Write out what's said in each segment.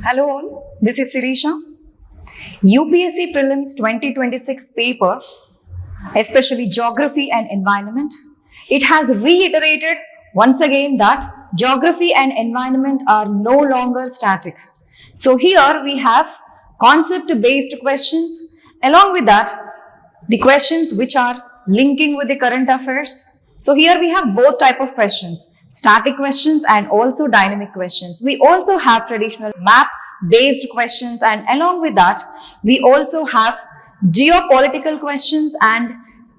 Hello all, this is Sirisha. UPSC Prelims 2026 paper, especially Geography and Environment, it has reiterated once again that geography and environment are no longer static. So here we have concept-based questions. Along with that, the questions which are linking with the current affairs. So here we have both type of questions. Static questions and also dynamic questions. We also have traditional map based questions, and along with that we also have geopolitical questions and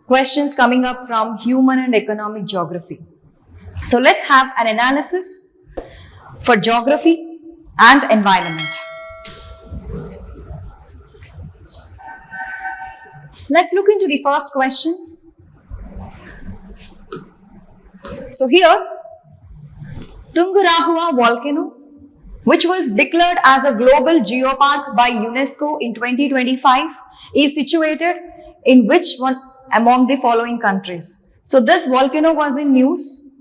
questions coming up from human and economic geography. So let's have an analysis for geography and environment. Let's look into the first question. So here, Tungurahua volcano, which was declared as a global geopark by UNESCO in 2025, is situated in which one among the following countries? So this volcano was in news.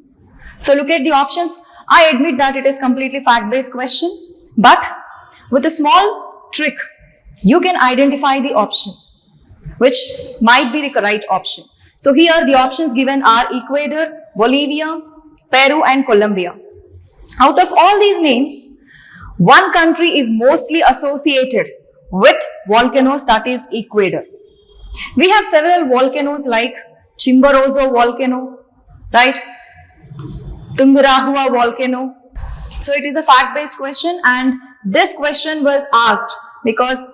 So look at the options. I admit that it is completely fact-based question, but with a small trick, you can identify the option, which might be the right option. So here the options given are Ecuador, Bolivia, Peru and Colombia. Out of all these names, one country is mostly associated with volcanoes, that is Ecuador. We have several volcanoes like Chimborazo volcano, right? Tungurahua volcano. So it is a fact-based question, and this question was asked because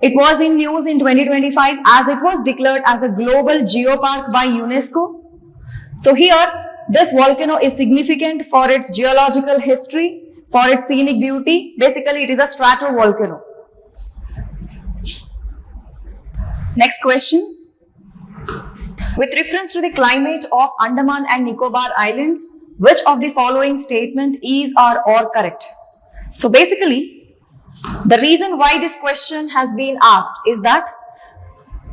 it was in news in 2025 as it was declared as a global geopark by UNESCO. So here, this volcano is significant for its geological history, for its scenic beauty. Basically, it is a stratovolcano. Next question. With reference to the climate of Andaman and Nicobar Islands, which of the following statement is or correct? So basically, the reason why this question has been asked is that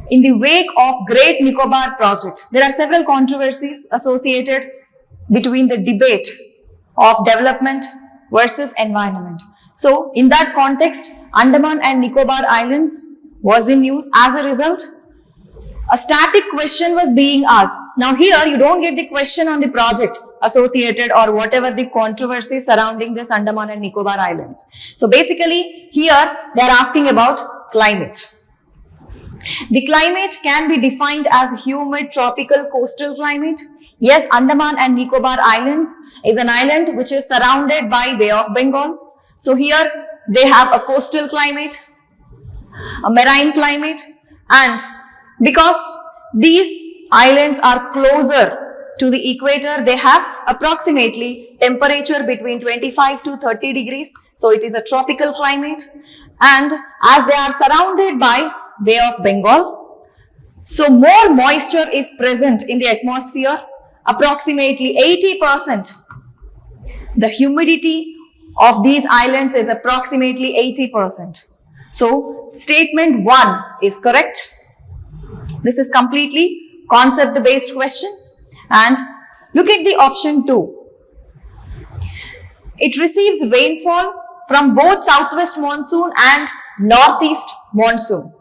in the wake of Great Nicobar project, there are several controversies associated between the debate of development versus environment. So in that context, Andaman and Nicobar Islands was in news. As a result, a static question was being asked. Now here you don't get the question on the projects associated or whatever the controversy surrounding this Andaman and Nicobar Islands. So basically here they are asking about climate. The climate can be defined as humid tropical coastal climate. Yes, Andaman and Nicobar Islands is an island which is surrounded by Bay of Bengal. So here they have a coastal climate, a marine climate, and because these islands are closer to the equator, they have approximately temperature between 25 to 30 degrees. So it is a tropical climate, and as they are surrounded by Bay of Bengal, so more moisture is present in the atmosphere, approximately 80%. The humidity of these islands is approximately 80%. So statement 1 is correct. This is completely concept-based question. And look at the option 2. It receives rainfall from both southwest monsoon and northeast monsoon.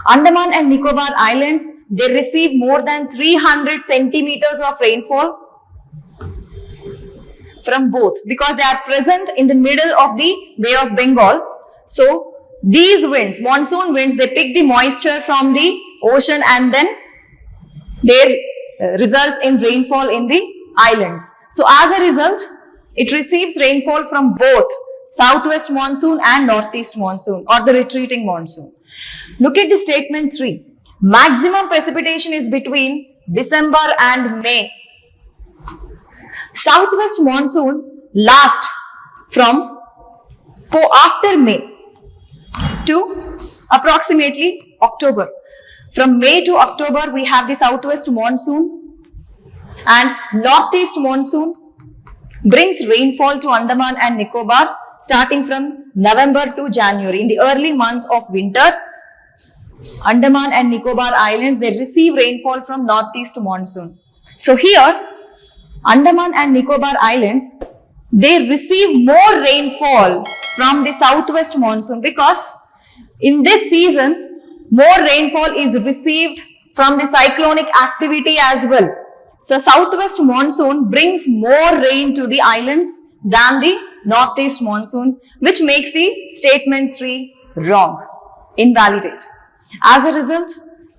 Andaman and Nicobar Islands, they receive more than 300 centimeters of rainfall from both because they are present in the middle of the Bay of Bengal. So these winds, monsoon winds, they pick the moisture from the ocean and then they results in rainfall in the islands. So as a result, it receives rainfall from both southwest monsoon and northeast monsoon or the retreating monsoon. Look at the statement 3. Maximum precipitation is between December and May. Southwest monsoon lasts from after May to approximately October. From May to October, we have the southwest monsoon, and northeast monsoon brings rainfall to Andaman and Nicobar starting from November to January. In the early months of winter, Andaman and Nicobar Islands, they receive rainfall from northeast monsoon. So here, Andaman and Nicobar Islands, they receive more rainfall from the southwest monsoon, because in this season, more rainfall is received from the cyclonic activity as well. So southwest monsoon brings more rain to the islands than the northeast monsoon, which makes the statement 3 wrong, invalidate. As a result,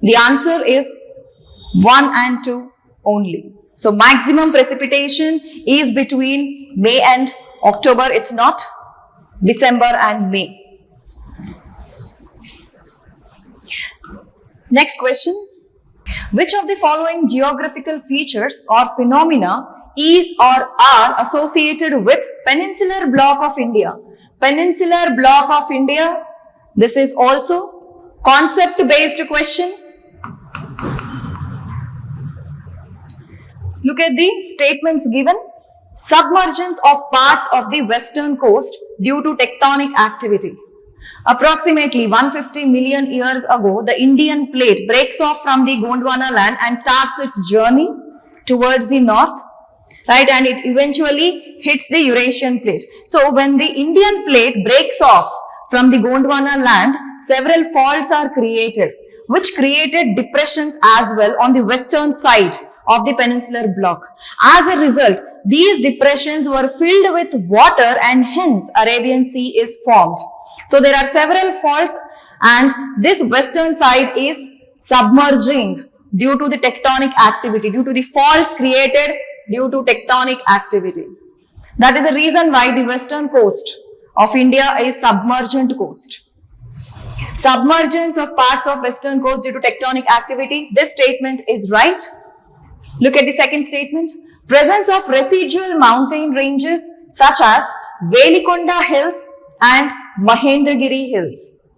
the answer is 1 and 2 only. So maximum precipitation is between May and October. It's not December and May. Next question. Which of the following geographical features or phenomena is or are associated with Peninsular Block of India? Peninsular Block of India. This is also concept-based question. Look at the statements given. Submergence of parts of the western coast due to tectonic activity. Approximately 150 million years ago, the Indian plate breaks off from the Gondwana land and starts its journey towards the north, right? And it eventually hits the Eurasian plate. So when the Indian plate breaks off from the Gondwana land, several faults are created, which created depressions as well on the western side of the peninsular block. As a result, these depressions were filled with water and hence Arabian Sea is formed. So there are several faults and this western side is submerging due to the tectonic activity, due to the faults created due to tectonic activity. That is the reason why the western coast of India is submergent coast. Submergence of parts of western coast due to tectonic activity. This statement is right. Look at the second statement. Presence of residual mountain ranges such as Velikonda Hills and Mahendragiri Hills.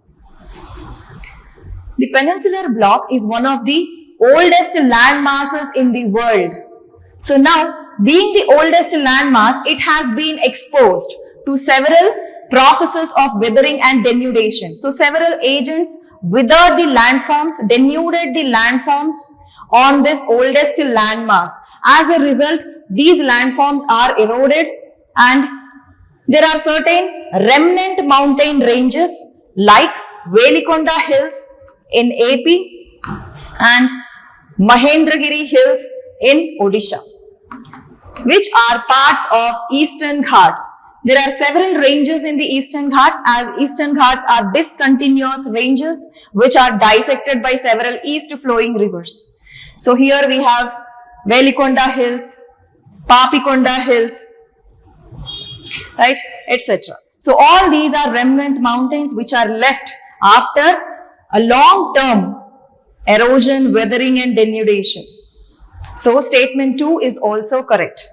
The peninsular block is one of the oldest land masses in the world. So now, being the oldest land mass, it has been exposed to several processes of weathering and denudation. So several agents withered the landforms, denuded the landforms on this oldest landmass. As a result, these landforms are eroded and there are certain remnant mountain ranges like Velikonda Hills in AP and Mahendragiri Hills in Odisha, which are parts of Eastern Ghats. There are several ranges in the Eastern Ghats, as Eastern Ghats are discontinuous ranges which are dissected by several east flowing rivers. So here we have Velikonda Hills, Papikonda Hills, right, etc. So all these are remnant mountains which are left after a long-term erosion, weathering and denudation. So statement 2 is also correct.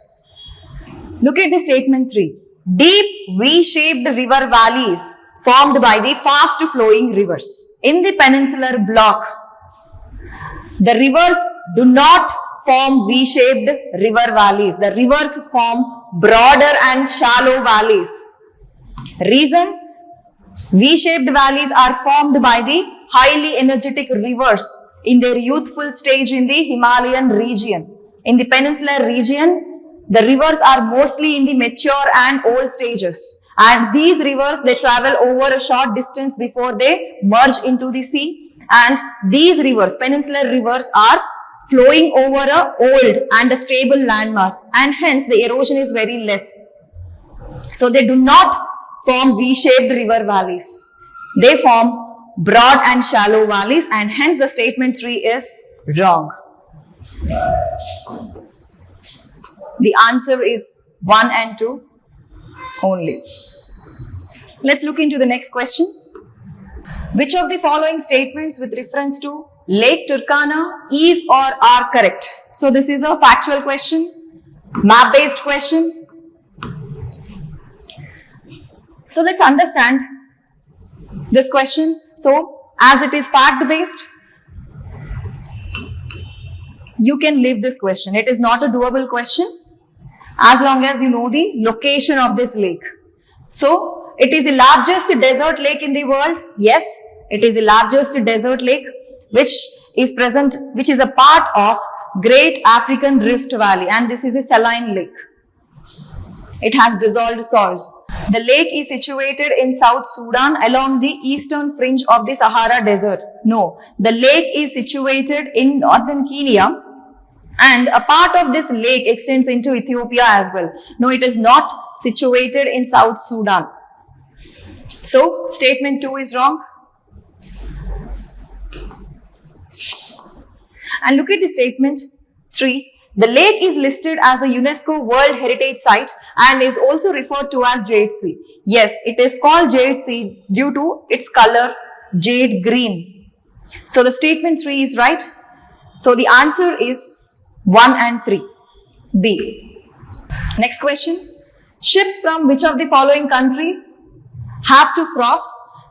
Look at the statement 3. Deep V-shaped river valleys formed by the fast flowing rivers. In the peninsular block, the rivers do not form V-shaped river valleys. The rivers form broader and shallow valleys. Reason? V-shaped valleys are formed by the highly energetic rivers in their youthful stage in the Himalayan region. In the peninsular region, the rivers are mostly in the mature and old stages. And these rivers, they travel over a short distance before they merge into the sea. And these rivers, peninsular rivers, are flowing over a old and a stable landmass. And hence, the erosion is very less. So, they do not form V-shaped river valleys. They form broad and shallow valleys, and hence the statement 3 is wrong. The answer is 1 and 2 only. Let's look into the next question. Which of the following statements with reference to Lake Turkana is or are correct? So this is a factual question, map-based question. So let's understand this question. So as it is fact-based, you can leave this question. It is not a doable question as long as you know the location of this lake. So it is the largest desert lake in the world. Yes, it is the largest desert lake which is a part of Great African Rift Valley, and this is a saline lake. It has dissolved salts. The lake is situated in South Sudan along the eastern fringe of the Sahara Desert. No, the lake is situated in northern Kenya, and a part of this lake extends into Ethiopia as well. No, it is not situated in South Sudan. So, statement 2 is wrong. And look at the statement 3. The lake is listed as a UNESCO World Heritage Site and is also referred to as Jade Sea. Yes, it is called Jade Sea due to its color jade green. So the statement 3 is right. So the answer is 1 and 3. B. Next question. Ships from which of the following countries have to cross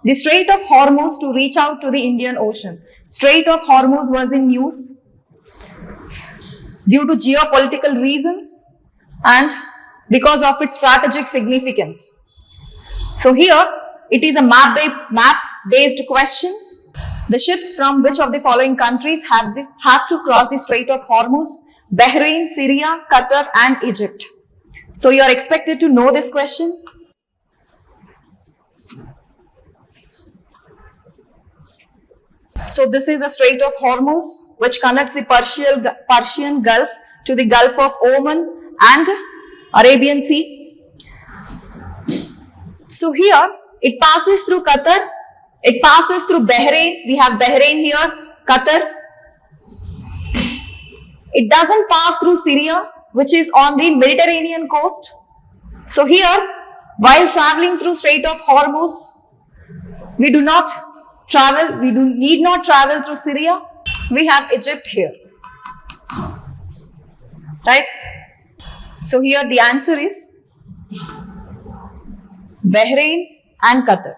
the Strait of Hormuz to reach out to the Indian Ocean? Strait of Hormuz was in use due to geopolitical reasons and because of its strategic significance. So here it is a map-based question. The ships from which of the following countries have to cross the Strait of Hormuz? Bahrain, Syria, Qatar and Egypt. So you are expected to know this question. So this is the Strait of Hormuz, which connects the Persian Gulf to the Gulf of Oman and Arabian Sea. So here it passes through Qatar, it passes through Bahrain. We have Bahrain here, Qatar. It doesn't pass through Syria, which is on the Mediterranean coast. So here, while traveling through Strait of Hormuz, we need not travel through Syria. We have Egypt here. Right? So here the answer is Bahrain and Qatar.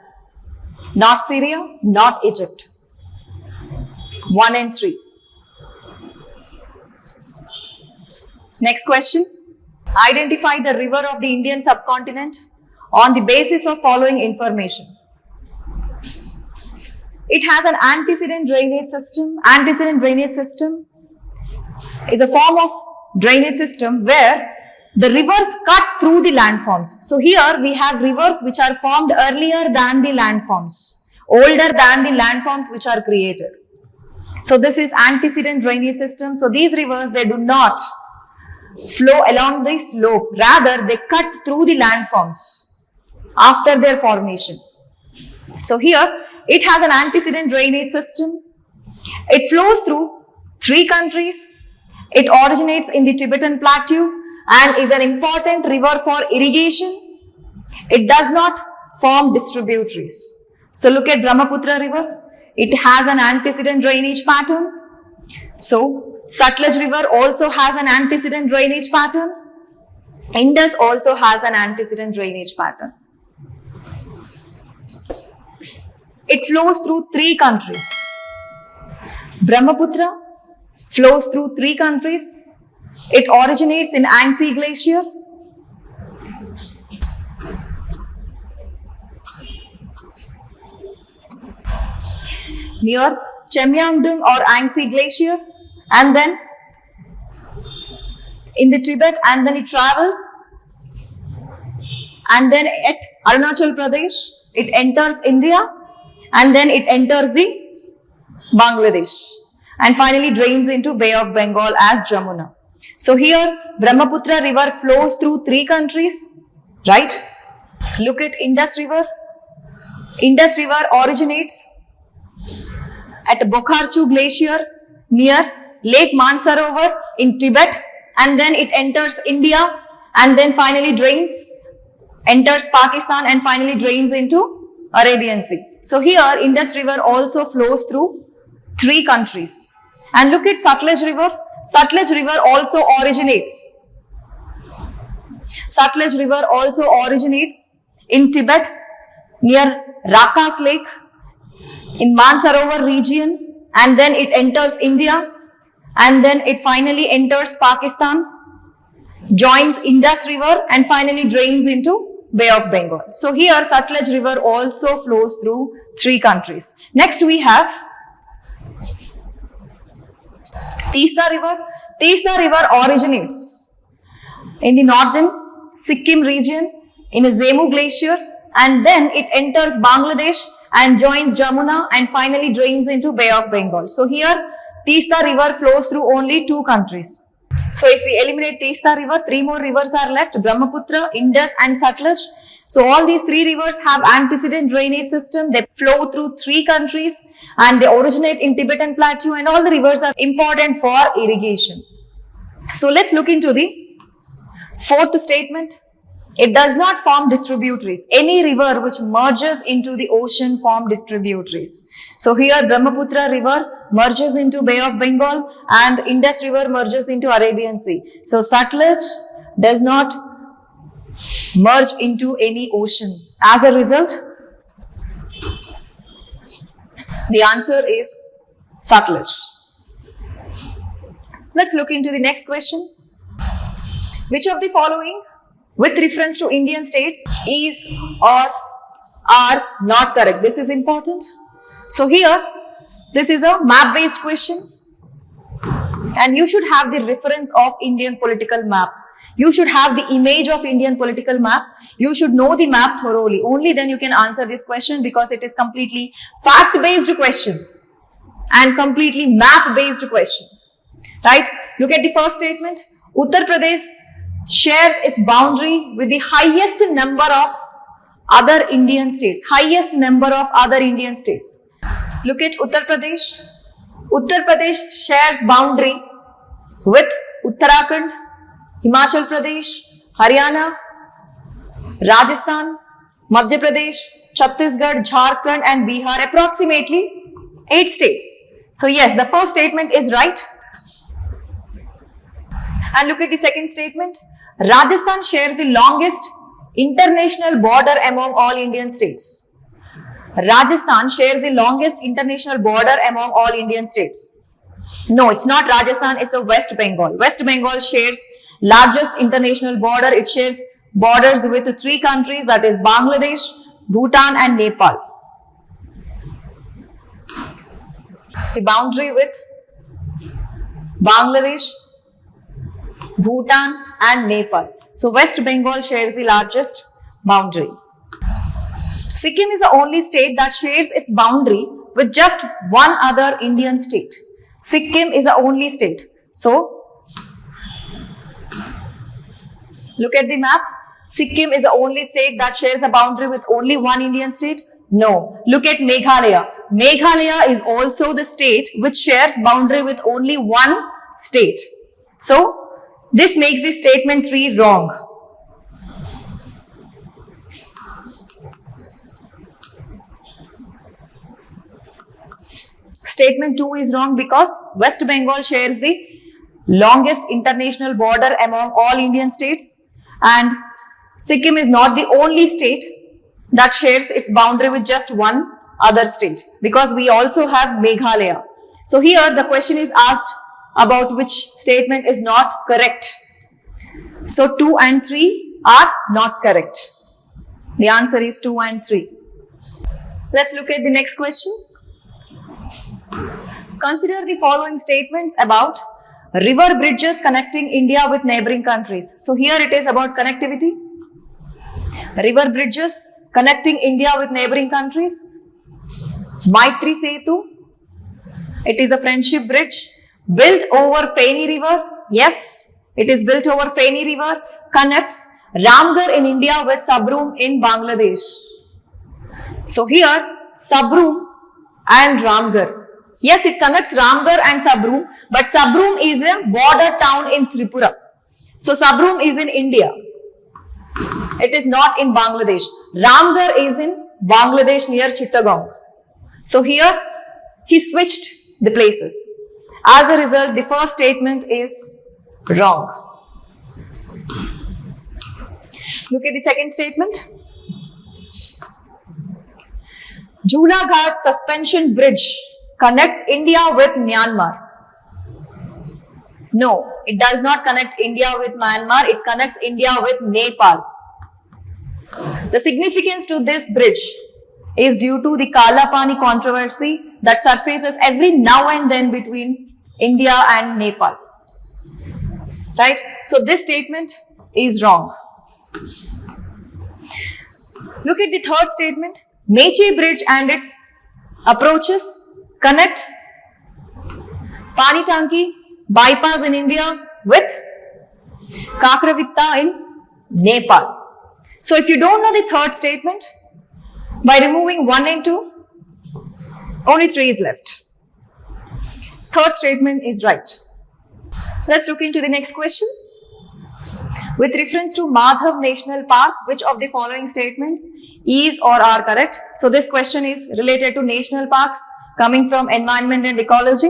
Not Syria, not Egypt. 1 and 3. Next question. Identify the river of the Indian subcontinent on the basis of following information. It has an antecedent drainage system. Antecedent drainage system is a form of drainage system where the rivers cut through the landforms. So here we have rivers which are formed earlier than the landforms, older than the landforms which are created. So this is antecedent drainage system. So these rivers, they do not flow along the slope, rather they cut through the landforms after their formation. So here it has an antecedent drainage system. It flows through 3 countries. It originates in the Tibetan Plateau and is an important river for irrigation. It does not form distributaries. So look at Brahmaputra river. It has an antecedent drainage pattern. So Sutlej river also has an antecedent drainage pattern. Indus also has an antecedent drainage pattern. It flows through 3 countries. Brahmaputra flows through 3 countries. It originates in Yangtze Glacier. Near Chemyangdung or Yangtze Glacier, and then in the Tibet, and then it travels, and then at Arunachal Pradesh, it enters India, and then it enters the Bangladesh, and finally drains into Bay of Bengal as Jamuna. So here Brahmaputra river flows through 3 countries, right? Look at Indus river. Indus river originates at Bokharchu Glacier near Lake Mansarovar in Tibet, and then it enters India, and then finally enters Pakistan, and finally drains into Arabian Sea. So here Indus river also flows through 3 countries. And look at Sutlej river. Sutlej river also originates. Sutlej river also originates in Tibet near Rakas Lake in Mansarovar region, and then it enters India, and then it finally enters Pakistan, joins Indus river, and finally drains into Bay of Bengal. So here Sutlej river also flows through 3 countries. Next we have Teesta river. Teesta river originates in the northern Sikkim region in a Zemu glacier, and then it enters Bangladesh and joins Jamuna and finally drains into Bay of Bengal. So here Teesta river flows through only 2 countries. So if we eliminate Teesta river, 3 more rivers are left: Brahmaputra, Indus and Satluj. So all these 3 rivers have antecedent drainage system. They flow through 3 countries and they originate in Tibetan Plateau, and all the rivers are important for irrigation. So let's look into the 4th statement. It does not form distributaries. Any river which merges into the ocean form distributaries. So here Brahmaputra river merges into Bay of Bengal and Indus river merges into Arabian Sea. So Satluj does not merge into any ocean. As a result, the answer is Satluj. Let's look into the next question. Which of the following with reference to Indian states is or are not correct? This is important. So here, this is a map-based question and you should have the reference of Indian political map. You should have the image of Indian political map. You should know the map thoroughly. Only then you can answer this question, because it is completely fact-based question and completely map-based question. Right? Look at the first statement. Uttar Pradesh shares its boundary with the highest number of other Indian states. Highest number of other Indian states. Look at Uttar Pradesh. Uttar Pradesh shares boundary with Uttarakhand, Himachal Pradesh, Haryana, Rajasthan, Madhya Pradesh, Chhattisgarh, Jharkhand and Bihar, approximately 8 states. So yes, the first statement is right. And look at the second statement. Rajasthan shares the longest international border among all Indian states. Rajasthan shares the longest international border among all Indian states. No, it's not Rajasthan, it's a West Bengal. West Bengal shares largest international border. It shares borders with 3 countries, that is Bangladesh, Bhutan and Nepal. The boundary with Bangladesh, Bhutan and Nepal. So West Bengal shares the largest boundary. Sikkim is the only state that shares its boundary with just one other Indian state. Sikkim is the only state. So look at the map. Sikkim is the only state that shares a boundary with only one Indian state. No. Look at Meghalaya. Meghalaya is also the state which shares boundary with only one state. So this makes the statement 3 wrong. Statement 2 is wrong because West Bengal shares the longest international border among all Indian states, and Sikkim is not the only state that shares its boundary with just one other state, because we also have Meghalaya. So here the question is asked about which statement is not correct. So 2 and 3 are not correct. The answer is 2 and 3. Let's look at the next question. Consider the following statements about river bridges connecting India with neighboring countries. So here it is about connectivity. River bridges connecting India with neighboring countries. Maitri Setu. It is a friendship bridge built over Feni River. Yes, it is built over Feni River. Connects Ramgarh in India with Sabroom in Bangladesh. So here Sabroom and Ramgarh. Yes, it connects Ramgarh and Sabroom, but Sabroom is a border town in Tripura. So Sabroom is in India. It is not in Bangladesh. Ramgarh is in Bangladesh near Chittagong. So here he switched the places. As a result, the first statement is wrong. Look at the second statement. Junaghat Suspension Bridge connects India with Myanmar. No, it does not connect India with Myanmar. It connects India with Nepal. The significance to this bridge is due to the Kala Pani controversy that surfaces every now and then between India and Nepal. Right? So this statement is wrong. Look at the third statement. Mechi Bridge and its approaches connect Panitanki bypass in India with Kakravitta in Nepal. So if you don't know the third statement, by removing 1 and 2, only 3 is left. Third statement is right. Let's look into the next question. With reference to Madhav National Park, which of the following statements is or are correct? So this question is related to national parks coming from environment and ecology.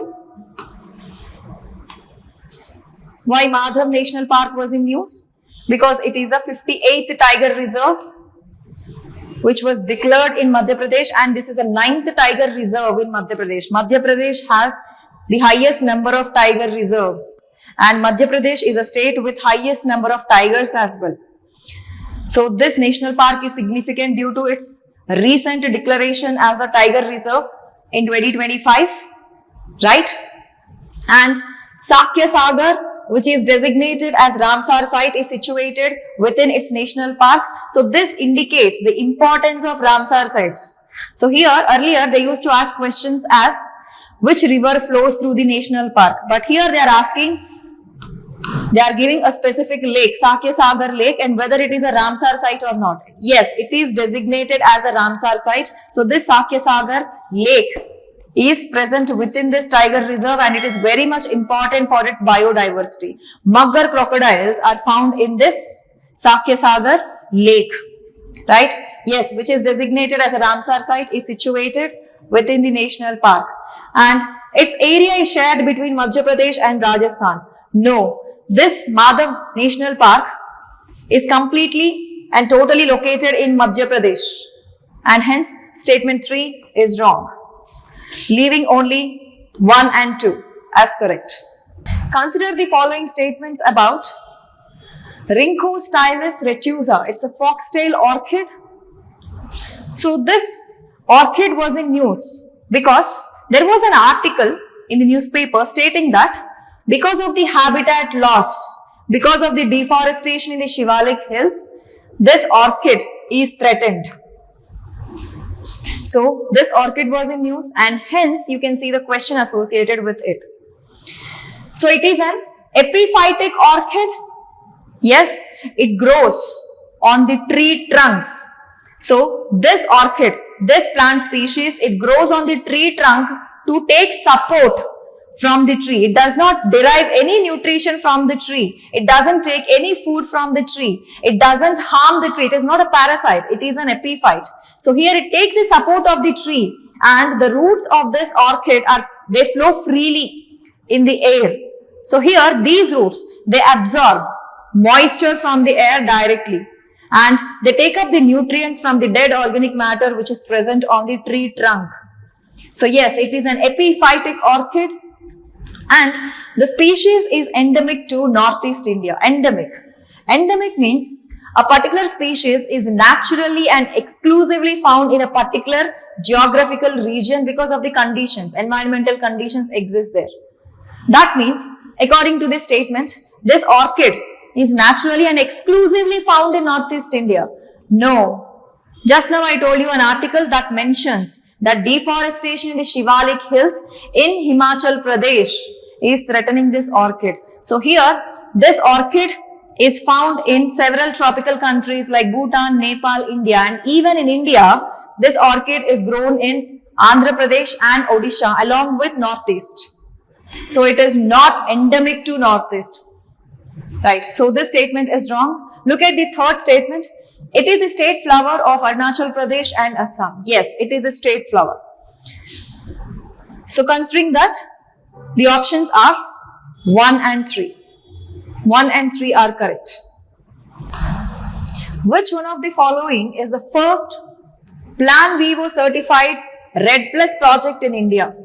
Why Madhav National Park was in news? Because it is the 58th tiger reserve which was declared in Madhya Pradesh, and this is a 9th tiger reserve in Madhya Pradesh. Madhya Pradesh has the highest number of tiger reserves, and Madhya Pradesh is a state with highest number of tigers as well. So this national park is significant due to its recent declaration as a tiger reserve in 2025, right? And Sakya Sagar, which is designated as Ramsar site, is situated within its national park. So this indicates the importance of Ramsar sites. So here earlier they used to ask questions as which river flows through the national park, but here they are giving a specific lake, Sakya Sagar Lake, and whether it is a Ramsar site or not. Yes, it is designated as a Ramsar site. So this Sakya Sagar Lake is present within this tiger reserve, and it is very much important for its biodiversity. Maggar crocodiles are found in this Sakya Sagar Lake, right? Yes, which is designated as a Ramsar site, is situated within the national park, and its area is shared between Madhya Pradesh and Rajasthan. No, this Madhav National Park is completely and totally located in Madhya Pradesh, and hence statement 3 is wrong, leaving only 1 and 2 as correct. Consider the following statements about Rhynchostylus retusa. It's a foxtail orchid. So this orchid was in news because there was an article in the newspaper stating that because of the habitat loss, because of the deforestation in the Shivalik hills, this orchid is threatened. So this orchid was in news, and hence you can see the question associated with it. So it is an epiphytic orchid. Yes, it grows on the tree trunks. So this orchid, this plant species, it grows on the tree trunk to take support from the tree. It does not derive any nutrition from the tree. It doesn't take any food from the tree. It doesn't harm the tree. It is not a parasite. It is an epiphyte. So here it takes the support of the tree, and the roots of this orchid they flow freely in the air. So here these roots, they absorb moisture from the air directly, and they take up the nutrients from the dead organic matter which is present on the tree trunk. So yes, it is an epiphytic orchid, and the species is endemic to Northeast India. Endemic. Endemic means a particular species is naturally and exclusively found in a particular geographical region because of the conditions, environmental conditions exist there. That means, according to this statement, this orchid is naturally and exclusively found in Northeast India. No. Just now I told you an article that mentions that deforestation in the Shivalik hills in Himachal Pradesh is threatening this orchid. So here, this orchid is found in several tropical countries like Bhutan, Nepal, India, and even in India, this orchid is grown in Andhra Pradesh and Odisha along with Northeast. So it is not endemic to Northeast. Right. So this statement is wrong. Look at the third statement. It is the state flower of Arunachal Pradesh and Assam. Yes, it is a state flower. So considering that, the options are 1 and 3. 1 and 3 are correct. Which one of the following is the first Plan Vivo certified RED Plus project in India?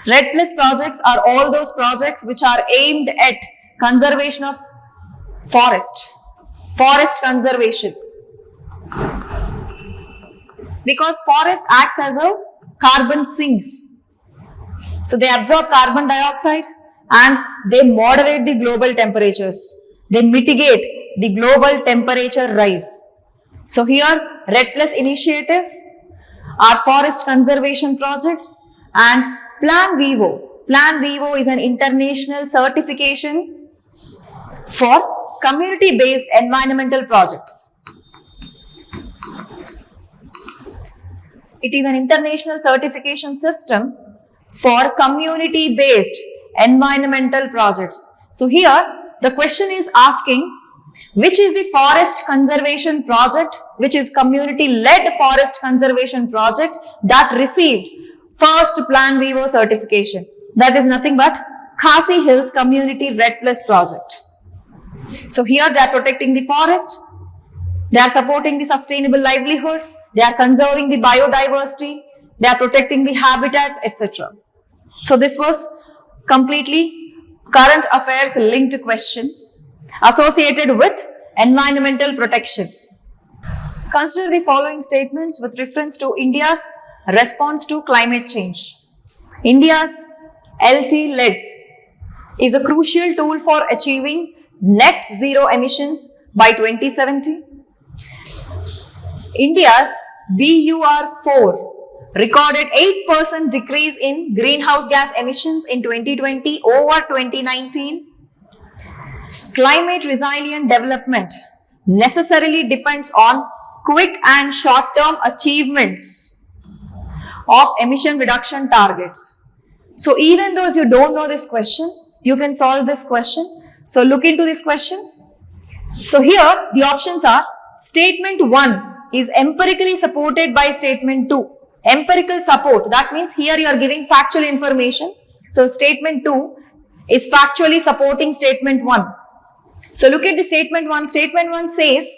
RED Plus projects are all those projects which are aimed at conservation of forest conservation. Because forest acts as a carbon sinks. So they absorb carbon dioxide and they moderate the global temperatures. They mitigate the global temperature rise. So here, REDD+ initiative, our forest conservation projects, and Plan Vivo. Plan Vivo is an international certification for community-based environmental projects. It is an international certification system for community-based environmental projects. So here, the question is asking, which is the forest conservation project, which is community-led forest conservation project that received first Plan Vivo certification? That is nothing but Khasi Hills Community REDD+ project. So here they are protecting the forest, they are supporting the sustainable livelihoods, they are conserving the biodiversity, they are protecting the habitats, etc. So this was completely current affairs linked question associated with environmental protection. Consider the following statements with reference to India's response to climate change. India's LT-LEDs is a crucial tool for achieving net zero emissions by 2070. India's BUR4 recorded 8% decrease in greenhouse gas emissions in 2020 over 2019. Climate resilient development necessarily depends on quick and short-term achievements of emission reduction targets. So even though if you don't know this question, you can solve this question. So look into this question. So here the options are: statement 1 is empirically supported by statement 2. Empirical support, that means here you are giving factual information. So statement 2 is factually supporting statement 1. So look at the statement 1. Statement 1 says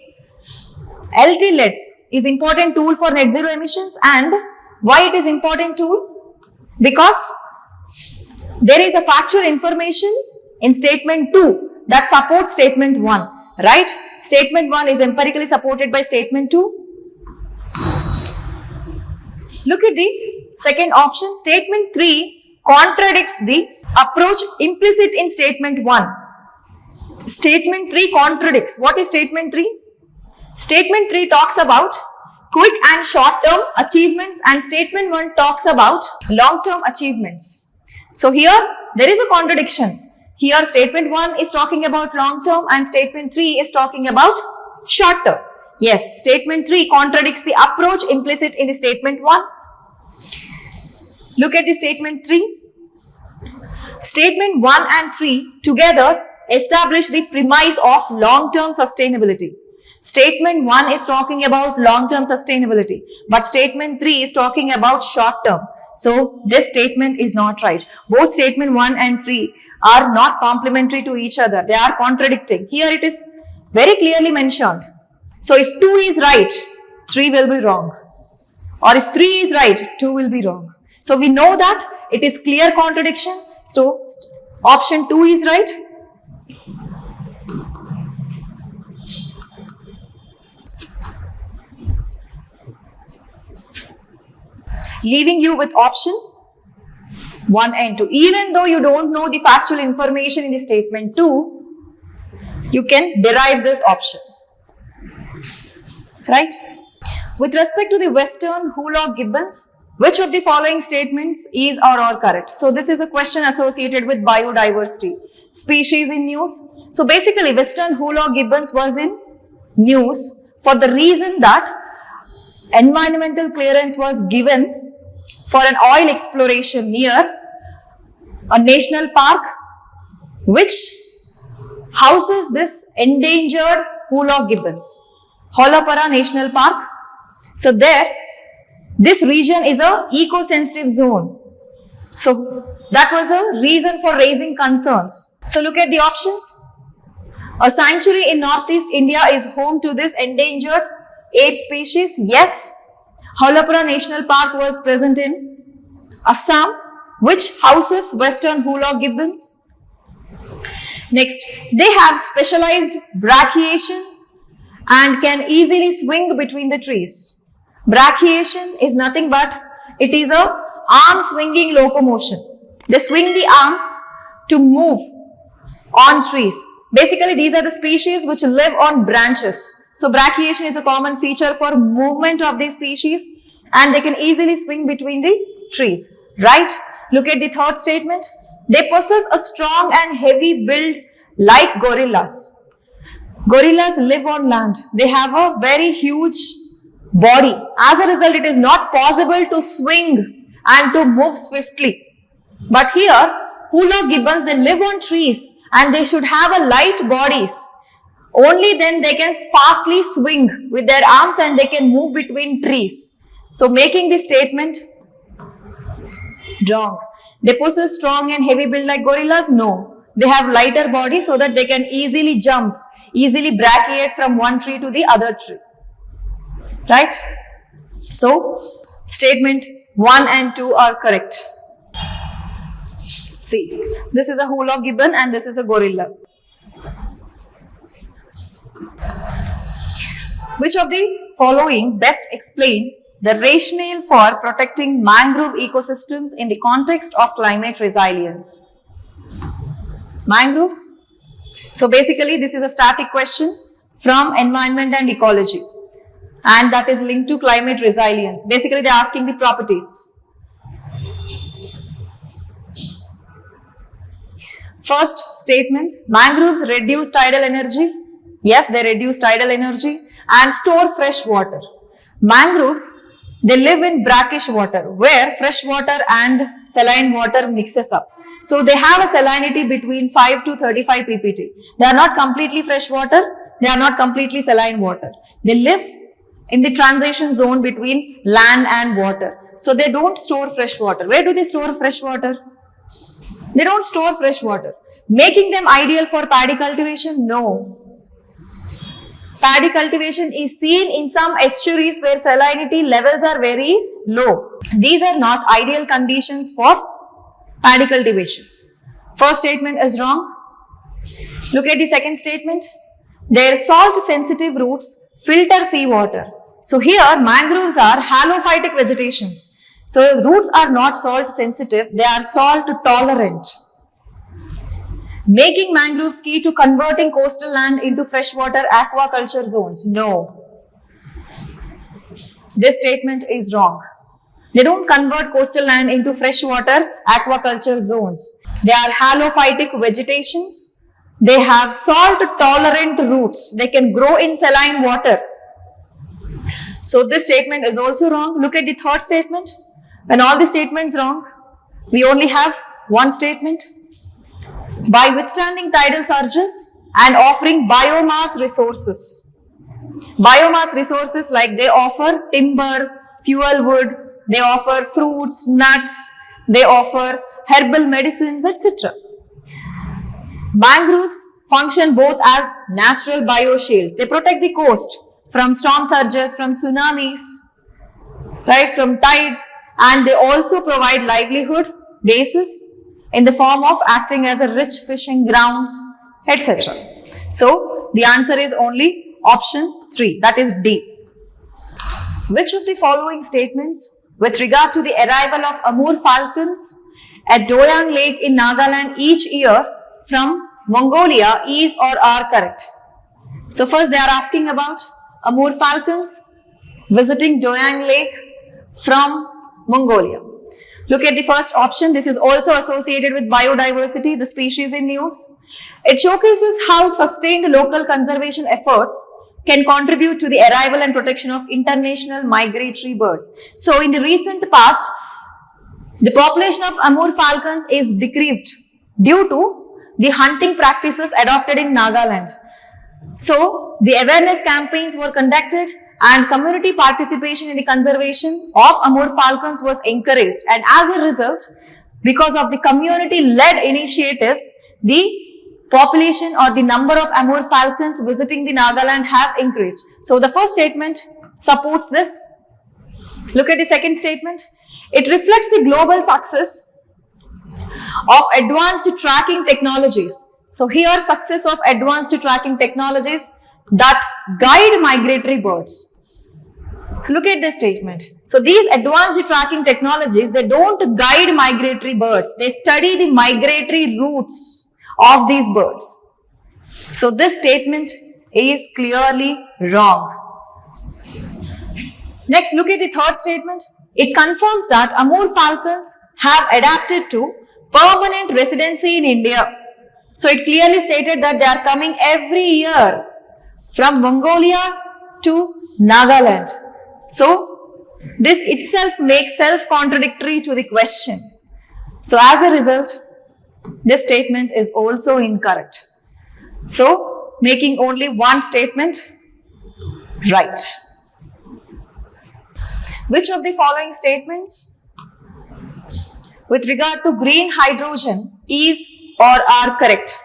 LT-LEDs is important tool for net zero emissions. And why it is important tool? Because there is a factual information in statement 2 that supports statement 1, right? Statement 1 is empirically supported by statement 2. Look at the second option. Statement 3 contradicts the approach implicit in statement 1. Statement 3 contradicts. What is statement 3? Statement 3 talks about quick and short-term achievements and statement 1 talks about long-term achievements. So here there is a contradiction. Here statement 1 is talking about long-term and statement 3 is talking about short-term. Yes, statement 3 contradicts the approach implicit in the statement 1. Look at the statement 3. Statement 1 and 3 together establish the premise of long-term sustainability. Statement 1 is talking about long-term sustainability, but statement 3 is talking about short-term. So this statement is not right. Both statement 1 and 3 are not complementary to each other. They are contradicting. Here it is very clearly mentioned. So if 2 is right, 3 will be wrong. Or if 3 is right, 2 will be wrong. So we know that it is clear contradiction. So option 2 is right. Leaving you with option 1 and 2. Even though you don't know the factual information in the statement 2, you can derive this option. Right? With respect to the Western Hoolock gibbons, which of the following statements is or are correct? So this is a question associated with biodiversity. Species in news. So basically Western Hoolock gibbons was in news for the reason that environmental clearance was given for an oil exploration near a national park which houses this endangered Hoolock gibbons. Hollapara National Park. So there, this region is a eco-sensitive zone. So that was a reason for raising concerns. So look at the options. A sanctuary in Northeast India is home to this endangered ape species. Yes. Hollapara National Park was present in Assam, which houses Western Hoolock gibbons. Next, they have specialized brachiation and can easily swing between the trees. Brachiation is nothing but it is a arm swinging locomotion. They swing the arms to move on trees. Basically, these are the species which live on branches. So brachiation is a common feature for movement of these species, and they can easily swing between the trees, right? Look at the third statement. They possess a strong and heavy build like gorillas. Gorillas live on land. They have a very huge body. As a result, it is not possible to swing and to move swiftly. But here, hula gibbons, they live on trees and they should have a light bodies. Only then they can fastly swing with their arms and they can move between trees. So making this statement wrong. They possess strong and heavy build like gorillas? No. They have lighter body so that they can easily jump, easily brachiate from one tree to the other tree. Right? So, statement 1 and 2 are correct. See, this is a hula gibbon and this is a gorilla. Which of the following best explain the rationale for protecting mangrove ecosystems in the context of climate resilience? Mangroves. So basically, this is a static question from environment and ecology, and that is linked to climate resilience. Basically, they are asking the properties. First statement, mangroves reduce tidal energy. Yes, they reduce tidal energy and store fresh water. Mangroves, they live in brackish water where fresh water and saline water mixes up. So they have a salinity between 5 to 35 ppt. They are not completely fresh water. They are not completely saline water. They live in the transition zone between land and water. So they don't store fresh water. Where do they store fresh water? They don't store fresh water. Making them ideal for paddy cultivation? No. Paddy cultivation is seen in some estuaries where salinity levels are very low. These are not ideal conditions for paddy cultivation. First statement is wrong. Look at the second statement. Their salt sensitive roots filter seawater. So here mangroves are halophytic vegetations. So roots are not salt sensitive, they are salt tolerant. Making mangroves key to converting coastal land into freshwater aquaculture zones? No. This statement is wrong. They don't convert coastal land into freshwater aquaculture zones. They are halophytic vegetations. They have salt tolerant roots. They can grow in saline water. So this statement is also wrong. Look at the third statement. When all the statements wrong, we only have one statement. By withstanding tidal surges and offering biomass resources. Biomass resources like they offer timber, fuel wood, they offer fruits, nuts, they offer herbal medicines, etc. Mangroves function both as natural bioshields. They protect the coast from storm surges, from tsunamis, right, from tides, and they also provide livelihood basis in the form of acting as a rich fishing grounds, etc. So, the answer is only option 3, that is D. Which of the following statements with regard to the arrival of Amur falcons at Doyang Lake in Nagaland each year from Mongolia is or are correct? So, first they are asking about Amur falcons visiting Doyang Lake from Mongolia. Look at the first option. This is also associated with biodiversity, the species in news. It showcases how sustained local conservation efforts can contribute to the arrival and protection of international migratory birds. So, in the recent past, the population of Amur falcons is decreased due to the hunting practices adopted in Nagaland. So, the awareness campaigns were conducted and community participation in the conservation of Amur falcons was encouraged, and as a result, because of the community-led initiatives, the population or the number of Amur falcons visiting the Nagaland have increased. So the first statement supports this. Look at the second statement. It reflects the global success of advanced tracking technologies. So here, success of advanced tracking technologies that guide migratory birds. So look at this statement. So these advanced tracking technologies, they don't guide migratory birds. They study the migratory routes of these birds. So this statement is clearly wrong. Next, look at the third statement. It confirms that Amur falcons have adapted to permanent residency in India. So it clearly stated that they are coming every year from Mongolia to Nagaland. So this itself makes self-contradictory to the question. So as a result, this statement is also incorrect. So making only one statement right. Which of the following statements with regard to green hydrogen is or are correct?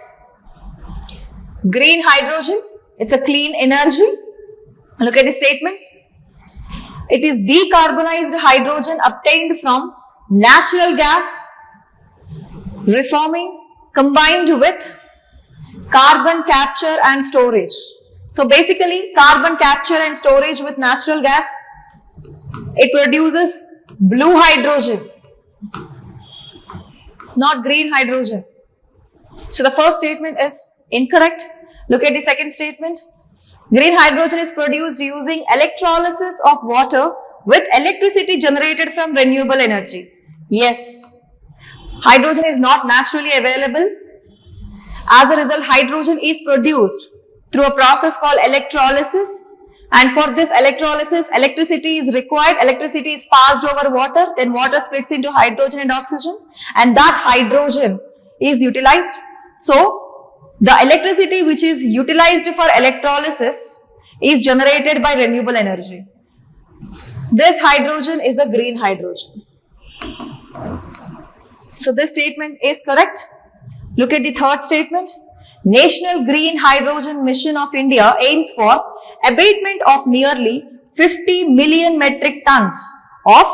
Green hydrogen, it's a clean energy. Look at the statements. It is decarbonized hydrogen obtained from natural gas, reforming, combined with carbon capture and storage. So basically, carbon capture and storage with natural gas, it produces blue hydrogen, not green hydrogen. So the first statement is incorrect. Look at the second statement. Green hydrogen is produced using electrolysis of water with electricity generated from renewable energy. Yes, hydrogen is not naturally available. As a result, hydrogen is produced through a process called electrolysis. And for this electrolysis, electricity is required. Electricity is passed over water. Then water splits into hydrogen and oxygen. And that hydrogen is utilized. So, the electricity which is utilized for electrolysis is generated by renewable energy. This hydrogen is a green hydrogen. So, this statement is correct. Look at the third statement. National Green Hydrogen Mission of India aims for abatement of nearly 50 million metric tons of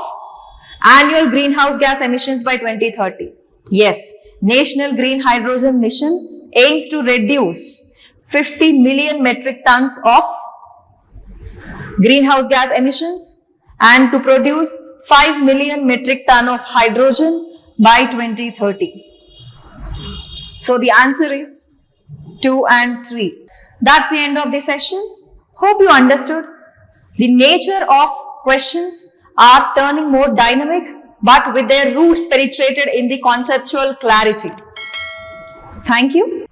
annual greenhouse gas emissions by 2030. Yes, National Green Hydrogen Mission aims to reduce 50 million metric tons of greenhouse gas emissions and to produce 5 million metric ton of hydrogen by 2030. So the answer is 2 and 3. That's the end of the session. Hope you understood. The nature of questions are turning more dynamic, but with their roots penetrated in the conceptual clarity. Thank you.